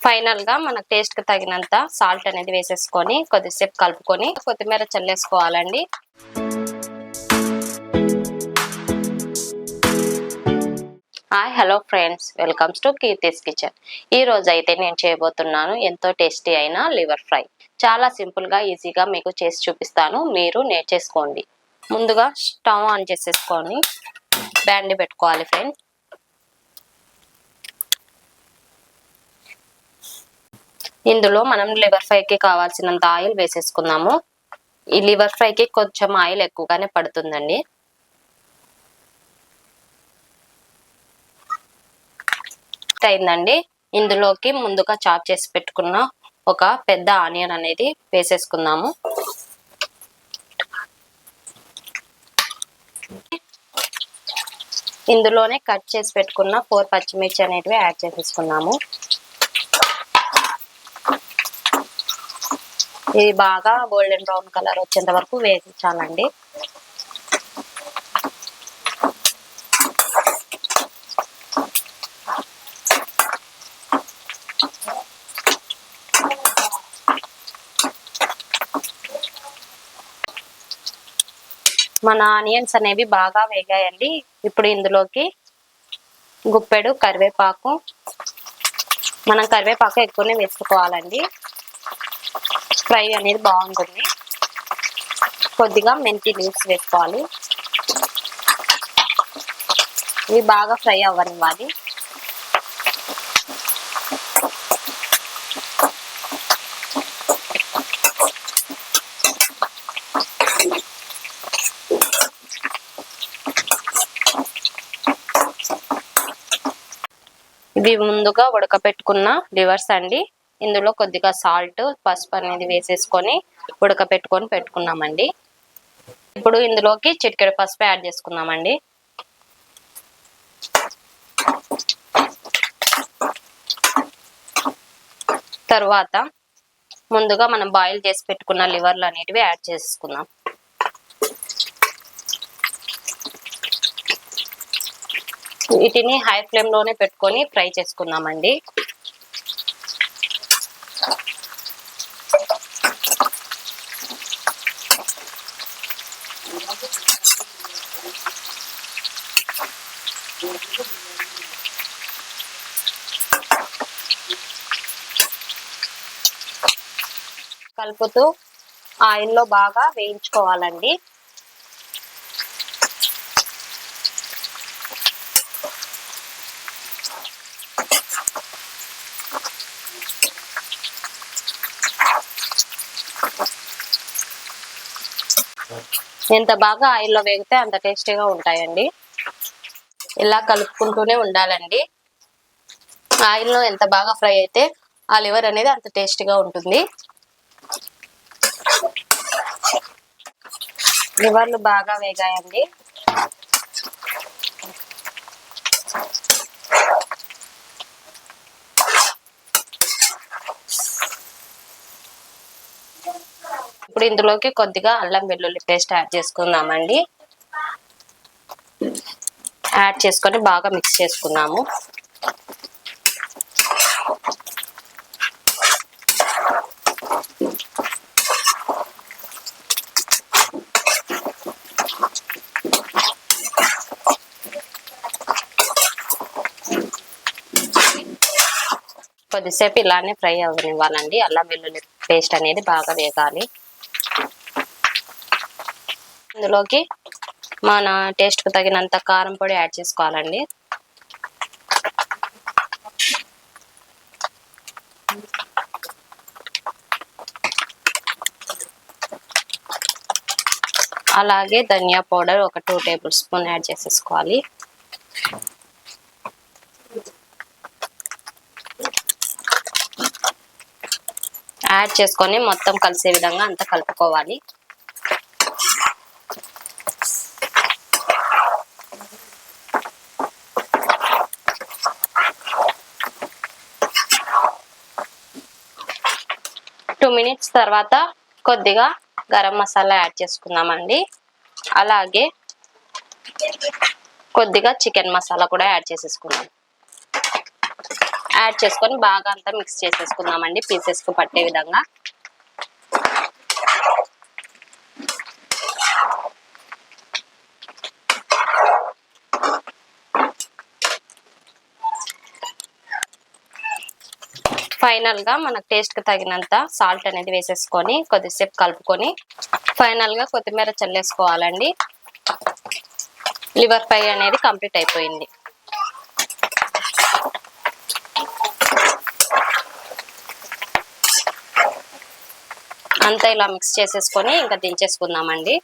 Final గా మన taste కి తగినంత సాల్ట్ అనేది వేసేసుకొని కొద్దిసేపు కలుపుకొని కొత్తిమీర చల్లేసుకోవాలండి. Hi hello friends, welcomes to Keerthi's kitchen. ఈ రోజు అయితే నేను చేయబోతున్నాను ఎంతో టేస్టీ అయిన లివర్ ఫ్రై. చాలా సింపుల్ గా ఈజీగా మీకు చేసి చూపిస్తాను, మీరు నేర్చేసుకోండి. ముందుగా స్టవ్ ఆన్ చేసేసుకొని బ్యాండి పెట్టుకోవాలి ఫ్రెండ్స్. ఇందులో మనం లివర్ ఫ్రైకి కావాల్సినంత ఆయిల్ వేసేసుకుందాము. ఈ లివర్ ఫ్రైకి కొంచెం ఆయిల్ ఎక్కువగానే పడుతుందండి. అయిందండి. ఇందులోకి ముందుగా చాప్ చేసి పెట్టుకున్న ఒక పెద్ద ఆనియన్ అనేది వేసేసుకుందాము. ఇందులోనే కట్ చేసి పెట్టుకున్న 4 పచ్చిమిర్చి అనేటివి యాడ్ చేసేసుకున్నాము. ఇది బాగా గోల్డెన్ బ్రౌన్ కలర్ వచ్చేంత వరకు వేయించాలండి. మన ఆనియన్స్ అనేవి బాగా వేగాయండి. ఇప్పుడు ఇందులోకి గుప్పెడు కరివేపాకు, మనం కరివేపాకు ఎక్కువనే వేసుకోవాలండి, ఫ్రై అనేది బాగుంటుంది. కొద్దిగా మెంతి లీవ్స్ వేసుకోవాలి. ఇవి బాగా ఫ్రై అవ్వనివ్వాలి. ఇవి ముందుగా ఉడకపెట్టుకున్న లివర్స్ అండి. ఇందులో కొద్దిగా సాల్ట్, పసుపు అనేది వేసేసుకొని ఉడకపెట్టుకొని పెట్టుకున్నామండి. ఇప్పుడు ఇందులోకి చిటికెడు పసుపు యాడ్ చేసుకున్నామండి. తర్వాత ముందుగా మనం బాయిల్ చేసి పెట్టుకున్న లివర్లు అనేటివి యాడ్ చేసుకుందాం. వీటిని హై ఫ్లేమ్ లోనే పెట్టుకొని ఫ్రై చేసుకుందామండి. కలుపుతూ ఆయిల్లో బాగా వేయించుకోవాలండి. ఎంత బాగా ఆయిల్లో వేగితే అంత టేస్టీగా ఉంటాయండి. ఇలా కలుపుకుంటూనే ఉండాలండి. ఆయిల్లో ఎంత బాగా ఫ్రై అయితే ఆ లివర్ అనేది అంత టేస్టీగా ఉంటుంది. లివర్లు బాగా వేగాయండి. ఇప్పుడు ఇందులోకి కొద్దిగా అల్లం వెల్లుల్లి పేస్ట్ యాడ్ చేసుకుందామండి. యాడ్ చేసుకొని బాగా మిక్స్ చేసుకున్నాము. కొద్దిసేపు ఇలానే ఫ్రై అవ్వనివ్వాలండి. అల్లం వెల్లుల్లి పేస్ట్ అనేది బాగా వేగాలి. ఇందులోకి మన టేస్ట్కు తగినంత కారం పొడి యాడ్ చేసుకోవాలండి. అలాగే ధనియా పౌడర్ ఒక 2 టేబుల్ స్పూన్ యాడ్ చేసేసుకోవాలి. యాడ్ చేసుకొని మొత్తం కలిసే విధంగా అంతా కలుపుకోవాలి. టూ మినిట్స్ తర్వాత కొద్దిగా గరం మసాలా యాడ్ చేసుకుందామండి. అలాగే కొద్దిగా చికెన్ మసాలా కూడా యాడ్ చేసేసుకుందాం. యాడ్ చేసుకొని బాగా అంతా మిక్స్ చేసేసుకుందామండి పీసెస్ కు పట్టే విధంగా. ఫైనల్ గా మనకు టేస్ట్ కి తగినంత సాల్ట్ అనేది వేసేసుకొని కొద్దిసేపు కలుపుకొని ఫైనల్ గా కొత్తిమీర చల్లేసుకోవాలండి. లివర్ ఫ్రై అనేది కంప్లీట్ అయిపోయింది. అంతా ఇలా మిక్స్ చేసేసుకొని ఇంకా దించేసుకుందామండి.